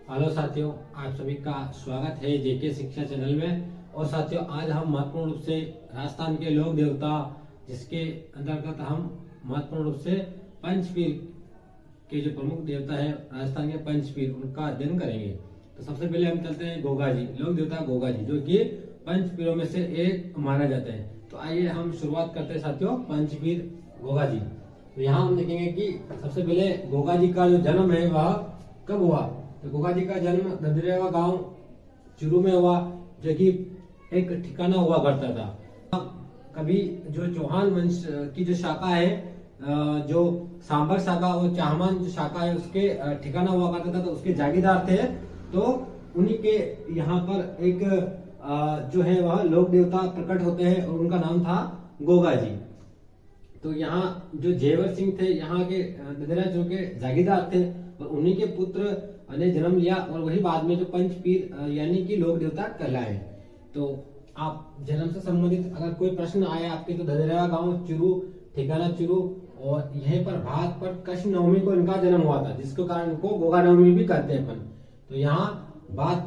Hello साथियों, आप सभी का स्वागत है जेके शिक्षा चैनल में। और साथियों, आज हम महत्वपूर्ण रूप से राजस्थान के लोक देवता, जिसके अंतर्गत हम महत्वपूर्ण रूप से पंचपीर के जो प्रमुख देवता है राजस्थान के पंचपीर, उनका अध्ययन करेंगे। तो सबसे पहले हम चलते हैं गोगा जी, लोक देवता गोगा जी, जो कि पंचपीरों में से एक माना जाता है। तो आइए हम शुरुआत करते हैं साथियों पंचपीर गोगा जी। तो यहाँ हम देखेंगे कि सबसे पहले गोगा जी का जो जन्म है वह कब हुआ। तो गोगा जी का जन्म ददरेवा गांव चूरू में हुआ, जो कि एक ठिकाना हुआ करता था। कभी जो चौहान वंश की जो शाखा है, जो सांबर शाखा और चाहमान जो शाखा है, उसके ठिकाना हुआ करता था। तो उसके जागीरदार थे। तो उन्हीं के यहाँ पर एक जो है वह लोक देवता प्रकट होते हैं और उनका नाम था गोगा जी। तो यहाँ जो जेवर सिंह थे, यहाँ के ददरा जो के जागीरदार थे, और उन्हीं के पुत्र ने जन्म लिया और वही बाद में जो पंचपीर यानी कि लोक देवता कहलाए। तो आप जन्म से संबंधित अगर कोई प्रश्न आया आपके, तो ददरेवा गांव चूरू, ठिकाना चूरू, और यहीं पर भात पर कृष्ण नवमी को इनका जन्म हुआ था, जिसके कारण इनको गोगा नवमी भी कहते हैं अपन। तो यहाँ बात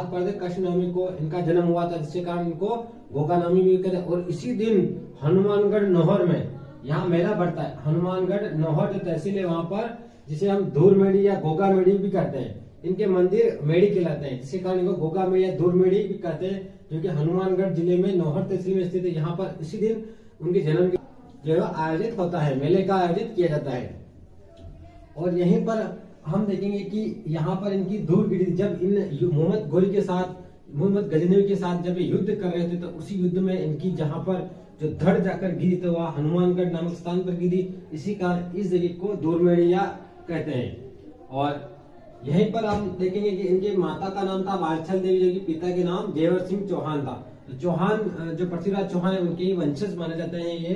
पर कृष्ण नवमी को इनका जन्म हुआ था, जिसके कारण इनको गोगा नवमी भी कहते हैं। और इसी दिन हनुमानगढ़ नौहर में यहाँ मेला पड़ता है। हनुमानगढ़ नौहर जो तहसील है वहां पर, जिसे हम धूल मेड़ी या गोगा मेड़ी भी कहते हैं, इनके मंदिर मेड़ी कहलाते हैं, जिसके कारण इनको गोगा मेड़ी या धूल मेड़ी भी कहते हैं, जो कि हनुमानगढ़ जिले में नौहर तहसील में स्थित है। यहाँ पर इसी दिन उनके जन्म जो है आयोजित होता है, मेले का आयोजित किया जाता है। और यहीं पर हम देखेंगे कि यहाँ पर इनकी धूल गिरी, जब इन मोहम्मद गजनवी के साथ जब युद्ध कर रहे थे, तो उसी युद्ध में इनकी जहाँ पर जो धड़ जाकर गिरी, तो वह हनुमानगढ़ नामक स्थान पर गिरी। इसी कारण इस जगह को धूलमेड़िया कहते हैं। और यहीं पर हम देखेंगे कि इनके माता का नाम था वालछल देवी, जो कि पिता के नाम जेवर सिंह चौहान था। तो चौहान जो पृथ्वीराज चौहान है, उनके ही वंशज माने जाते हैं ये।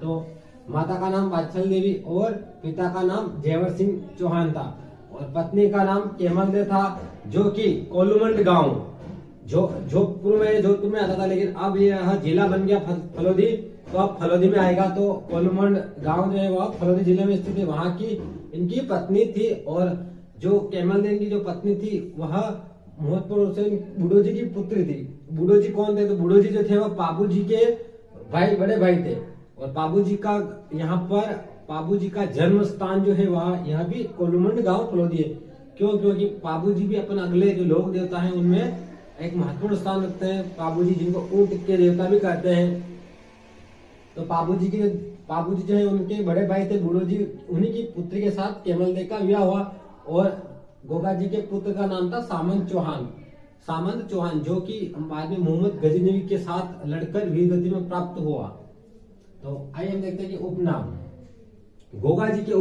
तो माता का नाम वालछल देवी और पिता का नाम जेवर सिंह चौहान था, और पत्नी का नाम केमलदे था, जो कि कोलूमंड गांव जोधपुर में आता था, लेकिन अब यह जिला बन गया फलोदी। तो अब फलोदी में आएगा। तो कोलूमंड गांव जो है वह फलोदी जिले में स्थित है। वहां की इनकी पत्नी थी, और जो केमलदेन की जो पत्नी थी वह महत्वपूर्ण रूप से बूढ़ो जी की पुत्री थी। बूढ़ो जी कौन थे? तो बूढ़ो जी जो थे वह पाबू जी के बड़े भाई थे। और पाबू जी का जन्म स्थान जो है वह यहाँ भी कोलूमंड गांव फलोदी है। क्योंकि पाबू जी भी अपन अगले जो लोक देवता है उनमें एक महत्वपूर्ण स्थान रखते हैं। पाबू जी, जिनको ऊंट के देवता भी कहते हैं। तो पाबू जी जो है उनके बड़े भाई थे बूढ़ो जी, उन्हीं की पुत्री के साथ केमलदे का विवाह हुआ। और गोगा जी के पुत्र का नाम था सामंत चौहान, जो कि बाद में मोहम्मद गजनवी के साथ लड़कर वीरगति में प्राप्त हुआ। तो आइए हम देखते हैं कि उपनाम, गोगा जी के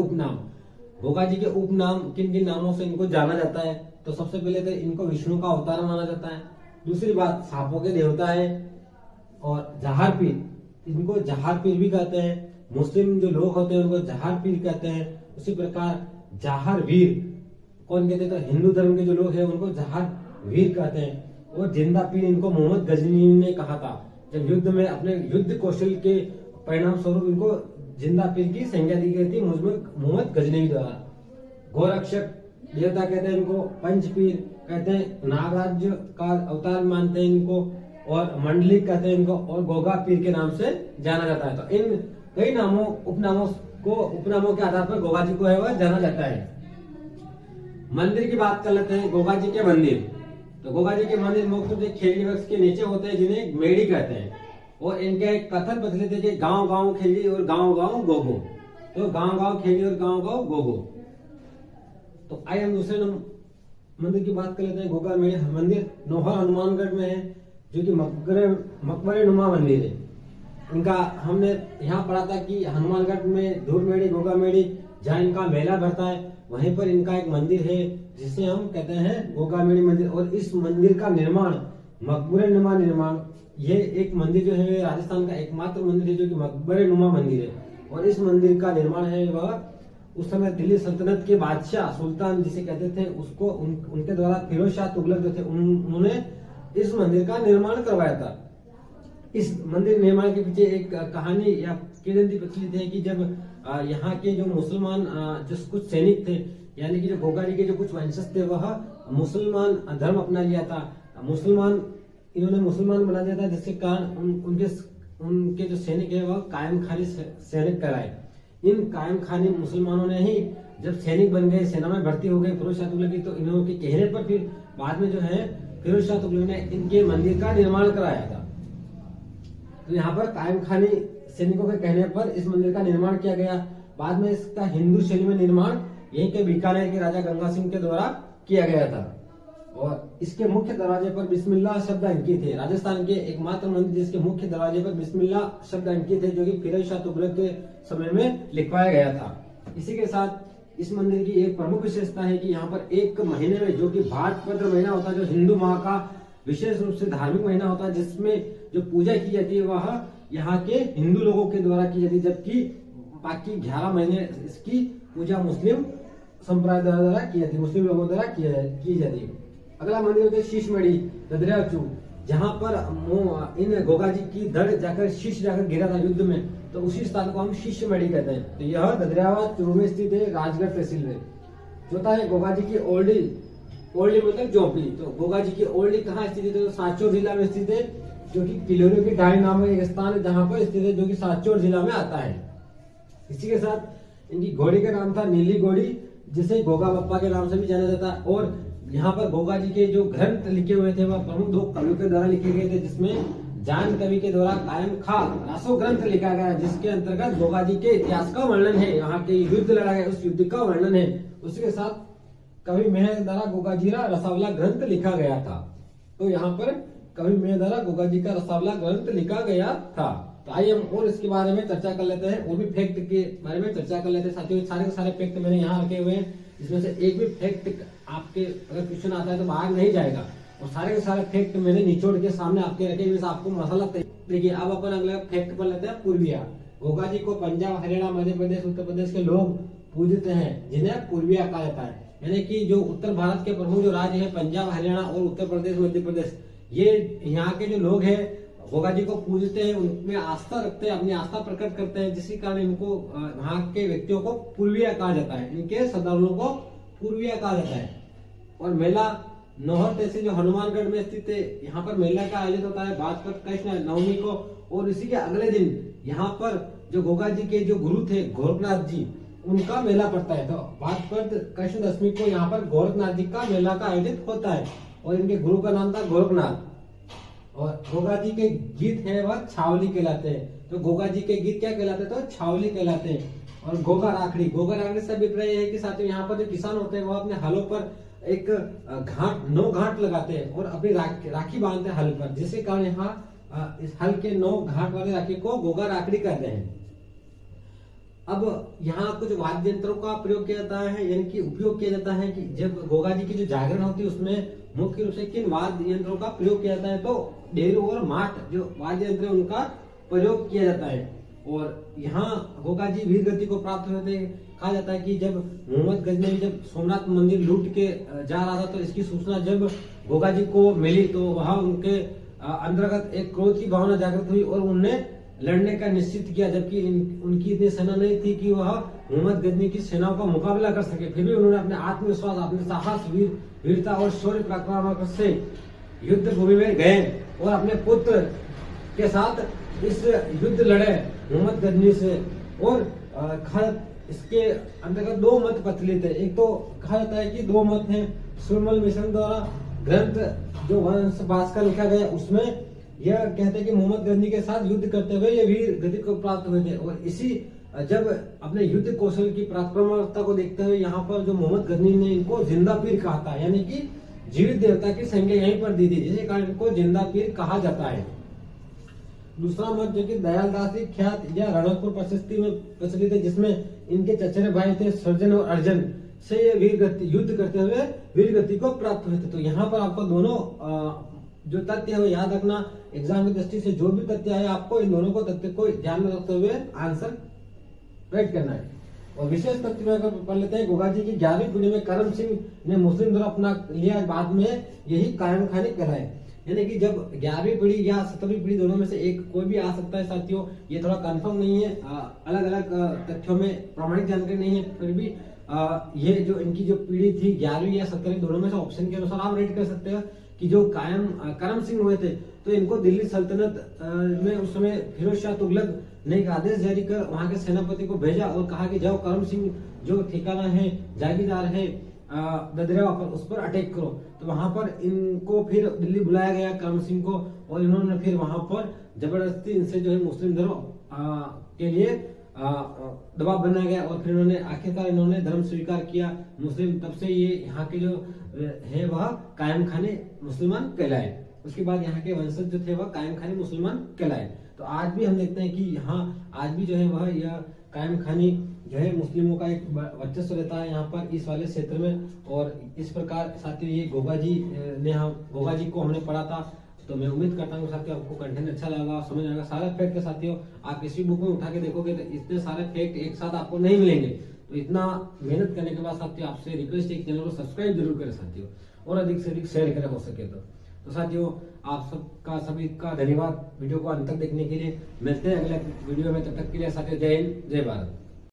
उपनाम किन किन नामों से इनको जाना जाता है। तो सबसे पहले तो इनको विष्णु का अवतार माना जाता है। दूसरी बात, सांपों के देवता है। और जहारपीर, इनको जहारपीर भी कहते हैं। मुस्लिम जो लोग होते हैं उनको जहारपीर कहते हैं। उसी प्रकार जहारवीर कौन कहते हैं? तो हिंदू धर्म के जो लोग हैं उनको जहारवीर कहते हैं। और जिंदा पीर इनको मोहम्मद गजनवी ने कहा था, जब युद्ध में अपने युद्ध कौशल के परिणाम स्वरूप इनको जिंदा पीर की संज्ञा दी गई थी मोहम्मद गजनवी द्वारा। गोरक्षक देवता कहते हैं इनको, पंचपीर कहते हैं, नागराज का अवतार मानते हैं इनको, और मंडलिक कहते हैं इनको, और गोगा पीर के नाम से जाना जाता है। तो इन कई उपनामों के आधार पर गोगा जी को है वह जाना जाता है। मंदिर की बात कर लेते हैं। गोगा जी के मंदिर, तो गोगा जी के मंदिर मुख्य रूप से खेली वृक्ष के नीचे होते हैं, जिन्हें मेड़ी कहते हैं। और इनके कथन प्रचलित है कि गांव गांव खेली और गांव गांव गोगो। तो गांव गांव खेली और गांव गांव गोगो। तो आइए हम दूसरे मंदिर की बात कर लेते हैं। गोगा मेड़ी मंदिर नौहर हनुमानगढ़ में है, जो कि मकबरे नुमा मंदिर है। इनका हमने यहाँ पढ़ा था कि हनुमानगढ़ में धूल मेड़ी, गोगा मेड़ी, जहाँ इनका मेला भरता है, वहीं पर इनका एक मंदिर है, जिसे हम कहते हैं गोगा मेड़ी मंदिर। और इस मंदिर का निर्माण मकबरे नुमा निर्माण, ये एक मंदिर जो है राजस्थान का एकमात्र मंदिर है जो कि मकबरे नुमा मंदिर है। और इस मंदिर का निर्माण है वह उस समय दिल्ली सल्तनत के बादशाह सुल्तान जिसे कहते थे, उसको उनके द्वारा फिरोज शाह तुगलक जो थे उन्होंने इस मंदिर का निर्माण करवाया था। इस मंदिर निर्माण के पीछे एक कहानी या किंवदंती प्रचलित है कि जब यहाँ के जो मुसलमान जो कुछ सैनिक थे, यानी कि जो गोगा जी के जो कुछ वंशज थे वह मुसलमान धर्म अपना लिया था, इन्होंने मुसलमान बना दिया था, जिसके कारण उनके जो सैनिक है वह कायम खानी सैनिक कराए। इन कायम खानी मुसलमानों ने ही जब सैनिक बन गए, सेना में भर्ती हो गए फिरोज शाह तुगलक की, तो इन्होंने कहने पर फिर बाद में जो है फिरोज शाह तुगलक ने इनके मंदिर का निर्माण कराया था। तो यहाँ पर कायम खानी सैनिकों के कहने पर इस मंदिर का निर्माण किया गया। बाद में इसका हिंदू शैली में निर्माण यहीं के बीकानेर के राजा गंगा सिंह के द्वारा किया गया था और इसके मुख्य दरवाजे पर बिस्मिल्लाह शब्द अंकित थे। राजस्थान के एकमात्र मंदिर जिसके मुख्य दरवाजे पर बिस्मिल्लाह शब्द अंकित है, जो कि फिरोज शाह तुगलक के समय में लिखवाया गया था। इसी के साथ इस मंदिर की एक प्रमुख विशेषता है कि यहाँ पर एक महीने में, जो कि भाद्रपद महीना होता है, जो हिंदू माह का विशेष रूप से धार्मिक महीना होता है, जिसमें जो पूजा की जाती है वह यहाँ के हिंदू लोगों के द्वारा की जाती है, जबकि बाकी 11 महीने इसकी पूजा मुस्लिम संप्रदाय द्वारा की जाती है, मुस्लिम लोगों द्वारा की जाती है। अगला मंदिर होता है शीशमढ़ी ददरियाचू, जहाँ पर इन गोगा जी की धड़ जाकर शीश जाकर गिरा था युद्ध में, तो उसी स्थान को हम शीशमढ़ी कहते हैं। तो यह ददरियाचू में स्थित है, राजगढ़ तहसील में। चौथा है गोगा जी की ओल्डी मतलब झोपड़ी। तो गोगा जी की ओल्डी कहाँ स्थित है? तो सांचौर जिला में स्थित है, जो कि किलोरियों की ढाई नामक एक स्थान है जहाँ पर स्थित है, जो कि सांचौर जिला में आता है। इसी के साथ इनकी घोड़ी का नाम था नीली घोड़ी, जिसे गोगा बप्पा के नाम से भी जाना जाता है। और यहाँ पर गोगा जी के जो ग्रंथ लिखे हुए थे वह प्रमुख 2 कवियों के द्वारा लिखे गए थे, जिसमें जान कवि के द्वारा कायम खा रासो ग्रंथ लिखा गया, जिसके अंतर्गत गोगा जी के इतिहास का वर्णन है, यहाँ के युद्ध लड़ा गया उस युद्ध का वर्णन है। उसी के साथ कवि मेहर द्वारा गोगा जी का रसावला ग्रंथ लिखा गया था। तो यहाँ पर कवि मेहर द्वारा गोगा जी का रसावला ग्रंथ लिखा गया था। तो आइए हम और इसके बारे में चर्चा कर लेते हैं, और भी फैक्ट के बारे में चर्चा कर लेते हैं। साथियों सारे के सारे फैक्ट मैंने यहाँ रखे हुए हैं, इसमें से एक भी फैक्ट आपके अगर क्वेश्चन आता है तो बाहर नहीं जाएगा, और सारे के सारे फैक्ट मैंने निचोड़ के सामने आपके रखे हुए, आपको मसाला देखिए। अब अपन अगला फैक्ट पर लेते हैं पूर्विया। गोगा जी को पंजाब, हरियाणा, मध्य प्रदेश, उत्तर प्रदेश के लोग पूजते हैं, जिन्हें पूर्विया कहा जाता है। यानी कि जो उत्तर भारत के प्रमुख जो राज्य है पंजाब, हरियाणा और उत्तर प्रदेश, मध्य प्रदेश, ये यहाँ के जो लोग हैं गोगा जी को पूजते हैं, उनमें आस्था रखते हैं, अपनी आस्था प्रकट करते हैं, जिसके कारण इनको वहाँ के व्यक्तियों को पूर्विया कहा जाता है, इनके श्रद्धालुओं को पूर्विया कहा जाता है। और मेला नौहर तहसील जो हनुमानगढ़ में स्थित है, यहाँ पर मेला का आयोजित होता है भाद्रपद कृष्ण नवमी को, और इसी के अगले दिन यहाँ पर जो गोगा जी के जो गुरु थे गोरखनाथ जी, उनका मेला पड़ता है। तो भाद्रपद कृष्ण दशमी को यहाँ पर गोरखनाथ जी का मेला का आयोजित होता है, और इनके गुरु का नाम था गोरखनाथ। और गोगा जी के गीत है वह छावली कहलाते हैं। तो गोगा जी के गीत क्या कहलाते हैं? तो छावली कहलाते हैं। और गोगा राखड़ी से अभिप्राय है कि साथियों यहाँ पर जो किसान होते हैं वह अपने हलों पर एक नौ घाट लगाते हैं और अपनी राखी बांधते हैं हल पर, जिसके कारण यहाँ इस हल के 9 घाट वाले राखी को गोगा राखड़ी कहते हैं। अब यहाँ कुछ वाद्य यंत्रों का प्रयोग किया जाता है, यानी कि उपयोग किया जाता है कि जब गोगा जी की जो जागरण होती है उसमें मुख्य रूप से किन वाद्य यंत्रों का प्रयोग किया जाता है? तो डेरू और माट जो वाद्य यंत्र है उनका प्रयोग किया जाता है। और यहाँ गोगा जी वीर गति को प्राप्त हुए थे। कहा जाता है कि जब मोहम्मद गजनवी जब सोमनाथ मंदिर लूट के जा रहा था, तो इसकी सूचना जब गोगा जी को मिली, तो वहां उनके अंतर्गत एक क्रोध की भावना जागृत हुई और उनने लड़ने का निश्चित किया, जबकि उनकी इतनी सेना नहीं थी कि वह मोहम्मद गजनी की सेनाओं का मुकाबला कर सके। फिर भी उन्होंने अपने आत्मविश्वास, अपने साहस, वीरता और शौर्य पराक्रम से युद्ध भूमि में गए और अपने पुत्र के साथ इस युद्ध लड़े मोहम्मद गजनी से। और इसके अंतर्गत 2 मत प्रचलित है। एक तो कहा जाता है कि 2 मत हैं। सुरमल मिशन द्वारा ग्रंथ जो वंश भास्कर लिखा गया उसमें यह कहते हैं कि मोहम्मद गजनी के साथ युद्ध करते हुए ये वीर गति को प्राप्त हुए थे। और इसी जब अपने युद्ध कौशल की पराक्रमता को देखते हुए यहाँ पर जो मोहम्मद गजनी ने इनको जिंदा पीर कहा था, यानी कि जीवित देवता की संज्ञा यहीं पर दी थी, जिसके कारण इनको जिंदा पीर कहा जाता है। दूसरा मत जो कि दयालदासी ख्यात या रणकपुर प्रशस्ति में प्रचलित है, जिसमें इनके चचेरे भाई थे सर्जन और अर्जन से ये वीर गति युद्ध करते हुए वीर गति को प्राप्त हुए थे। तो यहाँ पर आपको दोनों जो तथ्य है वो याद रखना, एग्जाम की दृष्टि से जो भी तथ्य है आपको इन दोनों को तथ्य को ध्यान में रखते हुए आंसर राइट करना है। और विशेष तथ्य में अगर पढ़ लेते हैं, गोगा जी की 11वीं पीढ़ी में करम सिंह ने मुस्लिम द्वारा अपना लिया, बाद में यही कायम खाने कराए। यानी कि जब 11वीं पीढ़ी या 17वीं पीढ़ी दोनों में से एक कोई भी आ सकता है साथियों, ये थोड़ा कंफर्म नहीं है, अलग अलग तथ्यों में प्रामाणिक जानकारी नहीं है, फिर भी ये जो इनकी जो पीढ़ी थी 11वीं या 17वीं, दोनों में से ऑप्शन के अनुसार आप रेट कर सकते हैं कि जो करम सिंह हुए थे, तो इनको दिल्ली सल्तनत में उस समय फिरोज शाह तुगलक ने एक आदेश जारी कर वहां के सेनापति को भेजा और कहा कि जाओ करम सिंह जो ठिकाना है, जागीरदार है ददरेवा पर, उस पर अटैक करो। तो वहां पर इनको फिर दिल्ली बुलाया गया करम सिंह को, और इन्होंने फिर वहां पर जबरदस्ती इनसे जो है मुस्लिम धर्म के लिए दबाव बनाया गया, और फिर इन्होंने आखिरकार इन्होंने धर्म स्वीकार किया मुस्लिम। तब से ये यहाँ के जो है वह कायम खाने मुसलमान कहलाए। उसके बाद यहाँ के वंशज जो थे वह कायम खानी मुसलमान कहलाए। तो आज भी हम देखते हैं कि यहाँ आज भी जो है वह यह कायम खानी जो है मुस्लिमों का एक वर्चस्व रहता है यहाँ पर इस वाले क्षेत्र में। और इस प्रकार साथियों ये गोगा जी को हमने पढ़ा था। तो मैं उम्मीद करता हूँ साथियों आपको कंटेंट अच्छा लगा, समझ आएगा। सारे फैक्ट साथियों आप किसी बुक में उठा के देखोगे तो इतने सारे फैक्ट एक साथ आपको नहीं मिलेंगे। तो इतना मेहनत करने के बाद साथियों आपसे रिक्वेस्ट है कि चैनल को सब्सक्राइब जरूर करें साथियों, और अधिक से अधिक शेयर करें हो सके तो साथियों आप सबका सभी का धन्यवाद वीडियो को अंत तक देखने के लिए। मिलते हैं अगले वीडियो में, तब तक के लिए साथियों जय हिंद जय भारत।